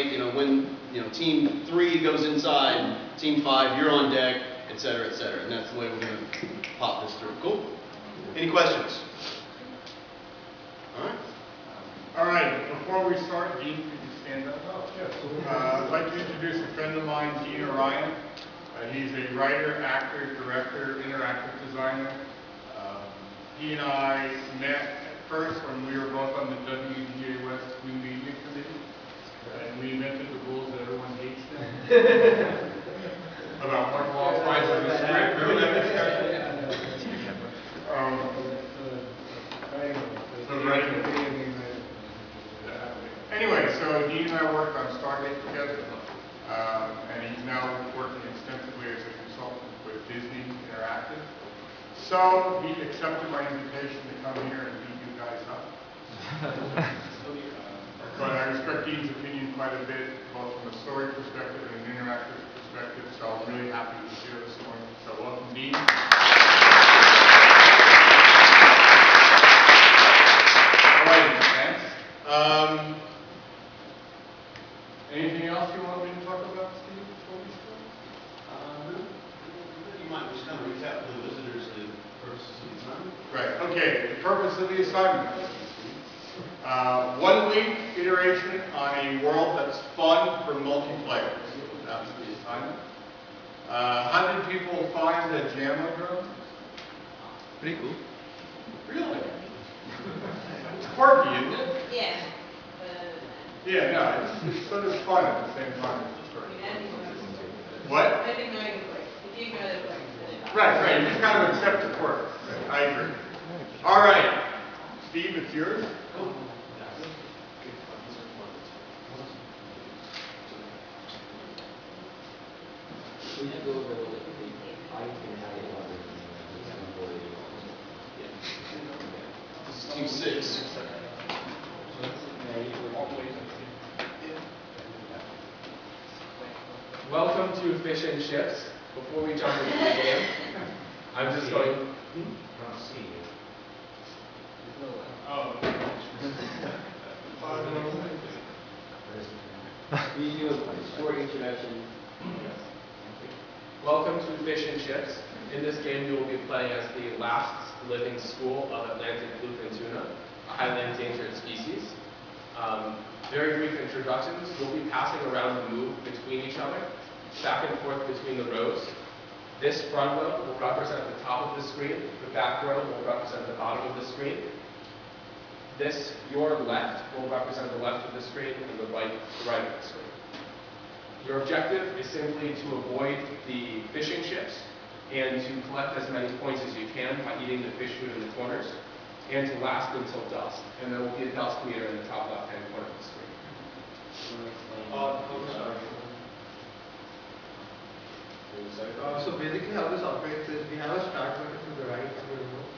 right? You know, when team 3 goes inside, team 5, you're on deck, etc., etc. And that's the way we're going to pop this through. Cool? Any questions? All right. All right. Before we start, Dean, could you stand up? Oh, yes. I'd like to introduce a friend of mine, Dean Orion. He's a writer, actor, director, interactive designer. He and I met at first when we were both on the WGA West New Media Committee, and we invented the rules that everyone hates now. About what qualifies as a script. Remember that discussion? Anyway, so he and I worked on Stargate together, and he's now working extensively as a consultant with Disney Interactive. So he accepted my invitation to come here and beat you guys up. But I respect Dean's opinion quite a bit, both from a story perspective and an interactive perspective, so I'm really happy to be here this morning. So welcome, Dean. All right, thanks. Anything else you want me to talk about, Steve, before we start? You might just kind of recap for the visitors the purposes of the assignment. Right, okay, the purpose of the assignment. 1 week iteration on a world that's fun for multiplayer. That's the assignment. 100 people find the JAMA drone. Pretty cool. Really? It's quirky, isn't it? Yeah. Yeah, no, it's sort of fun at the same time. What? I think knowing the quirk. If you know the quirk. Right, you just kind of accept the quirk. Right, I agree. All right, Steve, it's yours. This is team 6. Welcome to Fish and Chips. Before we jump into the game, I'm just going. Oh. We do a short introduction. Welcome to Fish and Chips. In this game, you will be playing as the last living school of Atlantic bluefin tuna, a highly endangered species. Very brief introductions. You'll be passing around the move between each other, back and forth between the rows. This front row will represent the top of the screen. The back row will represent the bottom of the screen. This, your left, will represent the left of the screen, and the right of the screen. Your objective is simply to avoid the fishing chips and to collect as many points as you can by eating the fish food in the corners, and to last until dusk. And there will be a dusk meter in the top left-hand corner of the screen. So basically how this operates is we have a start button to the right of the remote.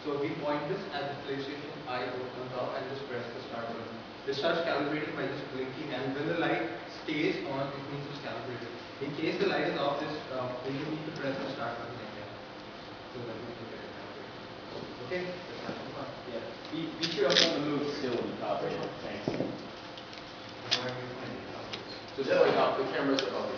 So we point this at the PlayStation eye on top and just press the start button. It starts calibrating by just blinking, and when the light stays on, it means it's calibrated. In case the light is off, this then you need to press the start button again. So that we can get it calibrated. Okay? Yeah. Be sure to hold the move still when you calibrate it. Thanks. Just point up, the cameras are up.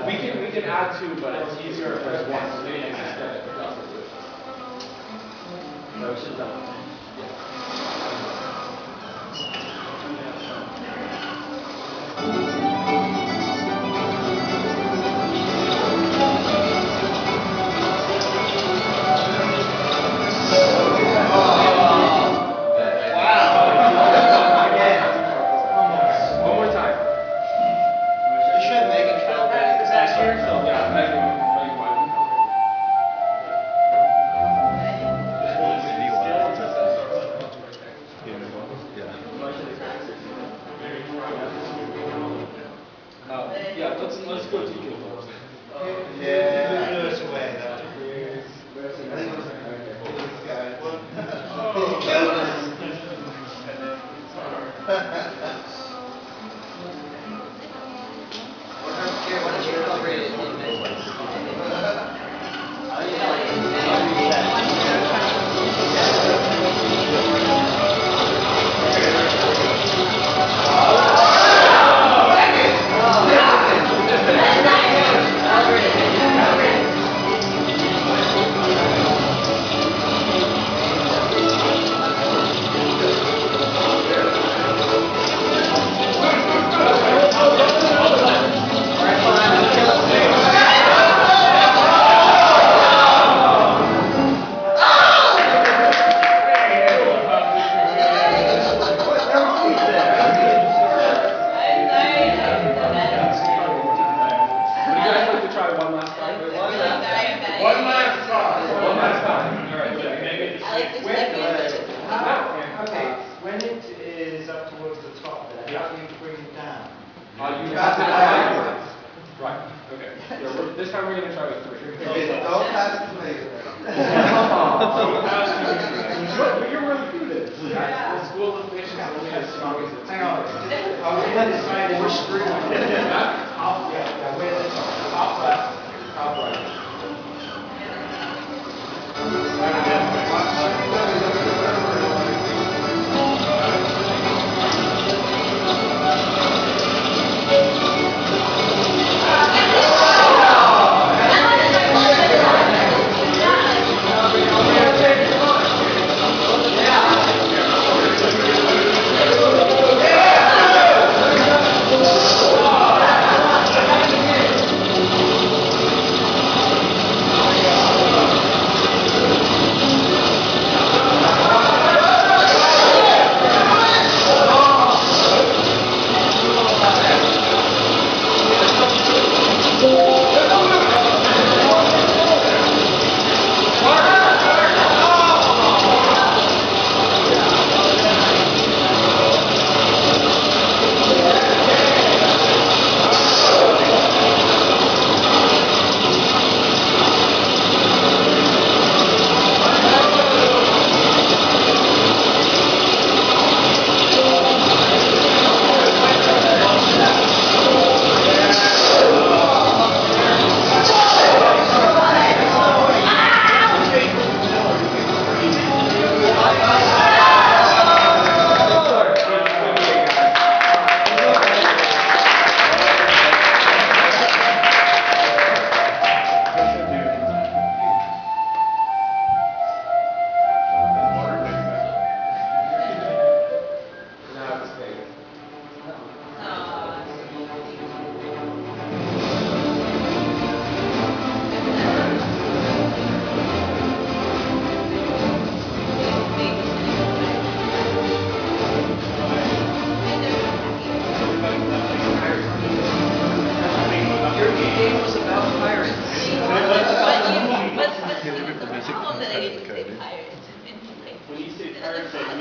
We can add two, but it's easier if there's one. So maybe instead of No, we should done. Yeah. let's go to uniforms. Yeah. Blew us away, though. Why don't you celebrate it in next week? Would you guys like to try one last time? One last try. One last time. All right. Okay, when it is up towards the top, how do you bring it down? You pass it backwards. Right. Okay. Yeah, this time we're going to try with 3. Don't pass it to me. But you're really good at this. The school of fish is only as strong as its Hang on. Are we going to decide if we're screwed? Top, yeah, where the top left, top right.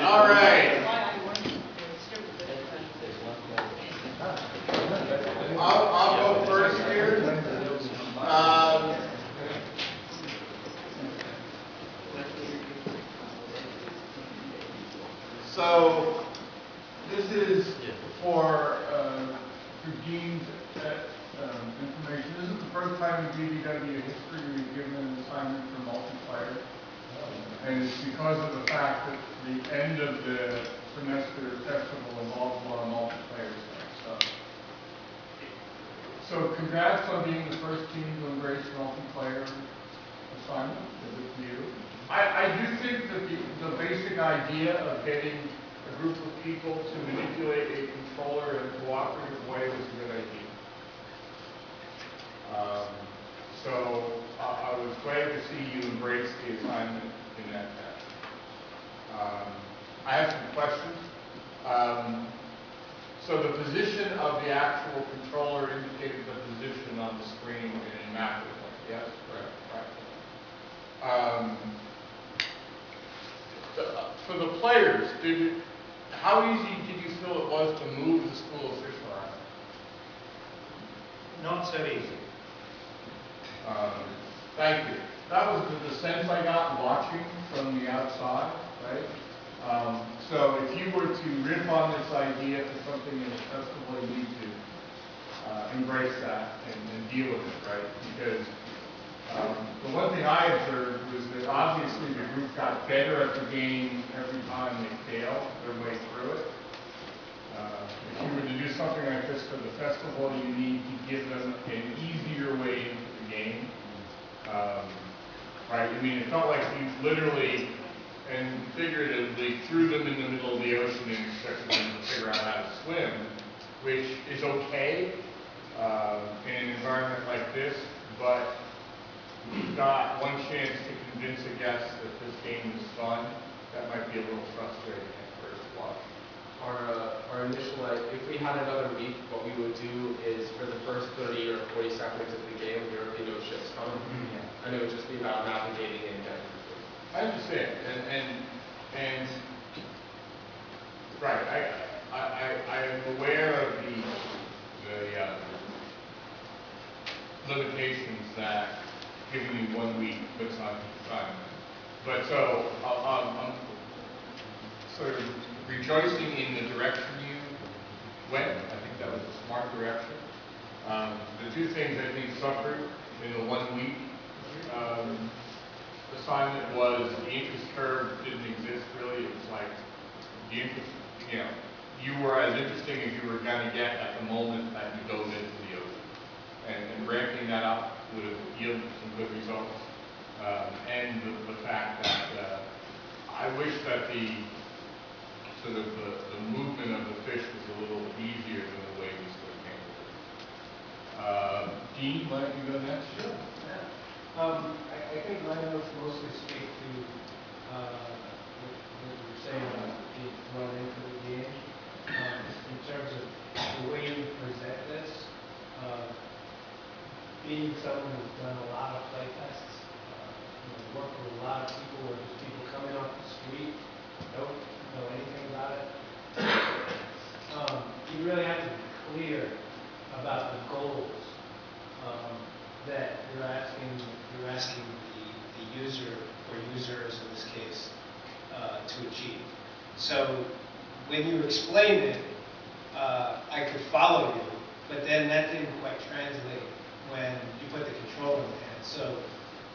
All right. I'll go first here. So this is for Dean's information. This is the first time in BVW history we've given an assignment for multiplayer. And it's because of the fact that the end of the semester festival involves a lot of multiplayer stuff. So congrats on being the first team to embrace multiplayer assignment. Good for you. I do think that the basic idea of getting a group of people to manipulate a controller in a cooperative way was a good idea. So I was glad to see you embrace the assignment in that fashion. I have some questions. So the position of the actual controller indicated the position on the screen in a map, yes? Correct. Right. For the players, how easy did you feel it was to move the school official around? not so easy. Thank you. That was the sense I got watching from the outside, right? So if you were to riff on this idea for something in a festival, you need to embrace that and deal with it, right? Because the one thing I observed was that obviously the group got better at the game every time they failed their way through it. If you were to do something like this for the festival, you need to give them an easier way into the game. Right? I mean, it felt like you literally and figuratively threw them in the middle of the ocean and expected them to figure out how to swim, which is okay in an environment like this, but you've got one chance to convince a guest that this game is fun. That might be a little frustrating at first watch. Our initial, like, if we had another week, what we would do is for the first 30 or 40 seconds of the game, there would be no ships coming. And it would just be about navigating and getting through. I understand, and right, I am aware of the limitations that giving you 1 week puts on time. But so I'm sort of rejoicing in the direction you went. I think that was a smart direction. The two things I think suffered in the 1 week assignment was the interest curve didn't exist really. It was like the interest, you know, you were as interesting as you were going to get at the moment that you dove into the ocean. And ramping that up would have yielded some good results. And the fact that I wish that the sort of the movement of the fish was a little easier than the way we sort of handled it. Dean, why don't you go next? Sure. Yeah. I think my notes mostly speak to what you were saying about being run into the game. In terms of the way you present this, being someone who's done a lot of play tests, worked with a lot of people where there's people coming off the street, don't know anything about it. You really have to be clear about the goals that you're asking the user or users in this case to achieve. So when you explained it, I could follow you, but then that didn't quite translate when you put the controller in the hand. So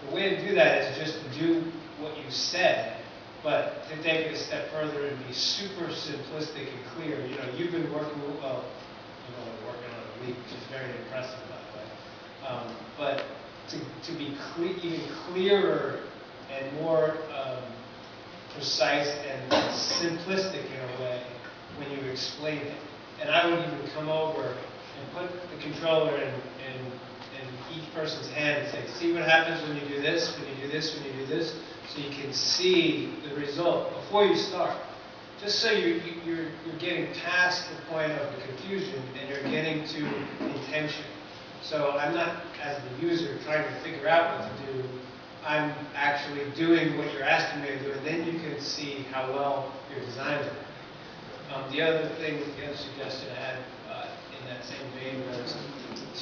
the way to do that is just to do what you said, but to take it a step further and be super simplistic and clear. You know, you've been working, well, you've only working on a week, which is very impressive, by the way. But to be even clearer and more precise and simplistic in a way when you explain it. And I would even come over and put the controller in each person's hand and say, see what happens when you do this, when you do this, when you do this, so you can see the result before you start. Just so you're getting past the point of the confusion and you're getting to intention. So I'm not, as the user, trying to figure out what to do. I'm actually doing what you're asking me to do, and then you can see how well your designs are. The other suggestion I had in that same vein was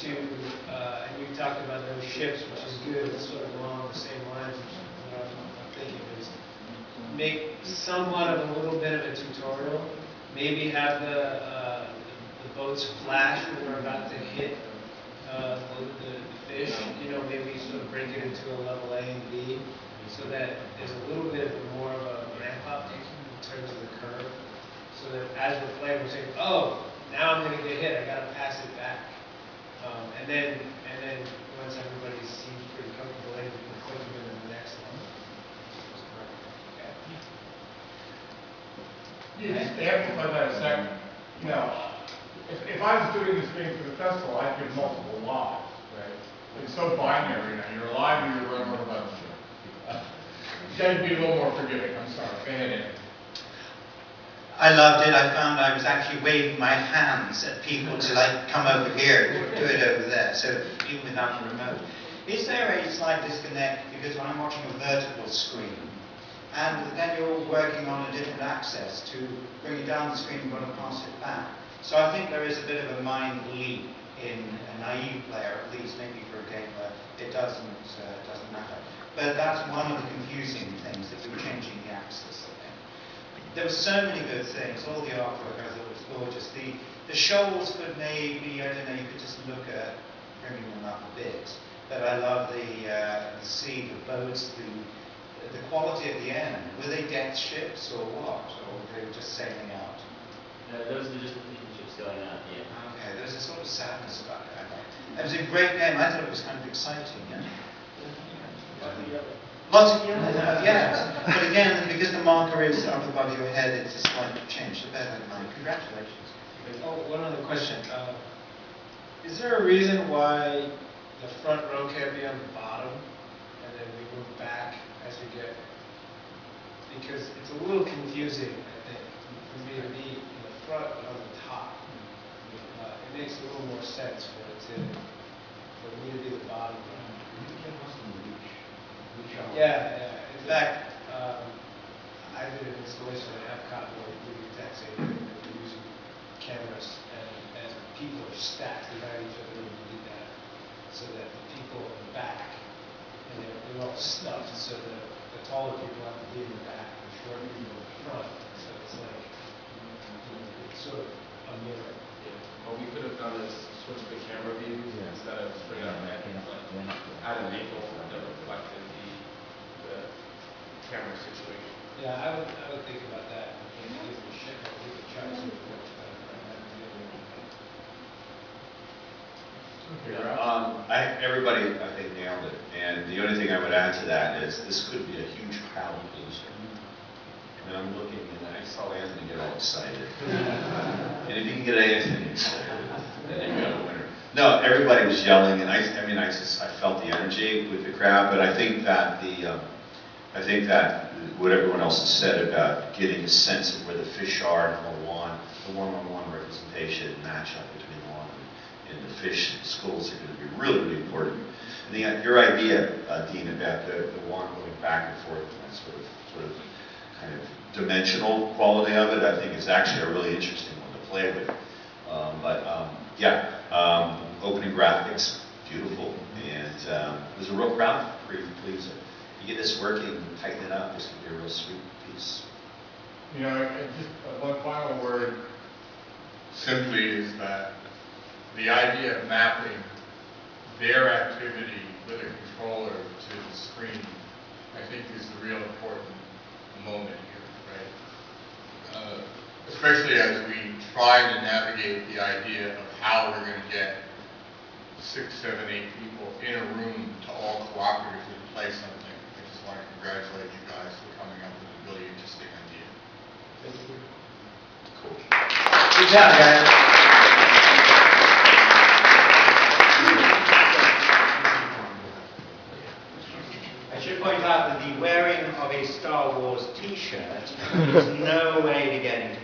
to, and you talked about those ships, which is good, it's sort of along the same lines, which is what I'm thinking is make somewhat of a little bit of a tutorial. Maybe have the boats flash when we're about to hit the fish, you know, maybe sort of break it into a level A and B, so that there's a little bit more of a ramp up in terms of the curve, so that as we're playing, we're saying, oh, now I'm going to get hit, I got to pass it back, and then once everybody seems pretty comfortable, then we can click them into the next level. Yeah, just to amplify that a second, you know, if I was doing this game for the festival, I'd give multiple lives, right? It's so binary now. You're alive or you're running over by the ship. You got to be a little more forgiving. I'm sorry. Go ahead, Andy. I loved it. I found I was actually waving my hands at people to like come over here, do it over there. So even without a remote. Is there a slight disconnect because I'm watching a vertical screen and then you're working on a different axis to bring it down the screen and want to pass it back? So I think there is a bit of a mind leap in an naive player, at least maybe for a game where it doesn't matter. But that's one of the confusing things that we're changing the axis, I think. There were so many good things. All the artwork I thought was gorgeous. The shoals could maybe, I don't know, you could just look at bringing them up a bit. But I love the sea, the boats, the quality at the end. Were they death ships or what? Or they were just sailing out? Those are just the fishing ships going out, yeah. Okay, there's a sort of sadness about it. It was a great game. I thought it was kind of exciting. Yeah? Lots of yellow, yes. But again, because the marker is up above your head, it's a slight change. So bear that in mind. Congratulations. Oh, one other question. Is there a reason why the front row can't be on the bottom, and then we move back as we get? Because it's a little confusing, I think, for me to be in the front but on the top. It makes a little more sense for me to be the bottom. Yeah. In fact, I did an installation at Epcot where we did the exact same thing. We were using cameras and people are stacked behind each other, and we did that so that the people in the back, and they're all stuffed, so the taller people have to be in the back, and the short people in the front. So it's like, it's sort of a mirror. What we could have done is switch the camera views instead of straight up at an angle that reflected the camera situation. Yeah, I would think about that. We could try something much better. Everybody, I think, nailed it. And the only thing I would add to that is this could be a huge crowd pleaser. I mean, I'm looking and I saw Anthony get all excited. And if you can get Anthony excited, then you got a winner. No, everybody was yelling, and I felt the energy with the crowd. But I think that what everyone else has said about getting a sense of where the fish are in the one-on-one representation matchup between the lawn and the fish in schools are going to be really, really important. And your idea, Dean, about the wand going back and forth and that sort of kind of dimensional quality of it, I think is actually a really interesting one to play with. Opening graphics, beautiful, and it was a real crowd, pretty pleasing. You get this working, tighten it up, this could be a real sweet piece. You know, just one final word simply is that the idea of mapping their activity with a controller to the screen, I think is the real important moment here, right? Especially as we try to navigate the idea of how we're going to get 6, 7, 8 people in a room to all cooperatively play something. I just want to congratulate you guys for coming up with a really interesting idea. Thank you. Cool. Good job, guys. I should point out that the wearing of a Star Wars t-shirt is no way to get into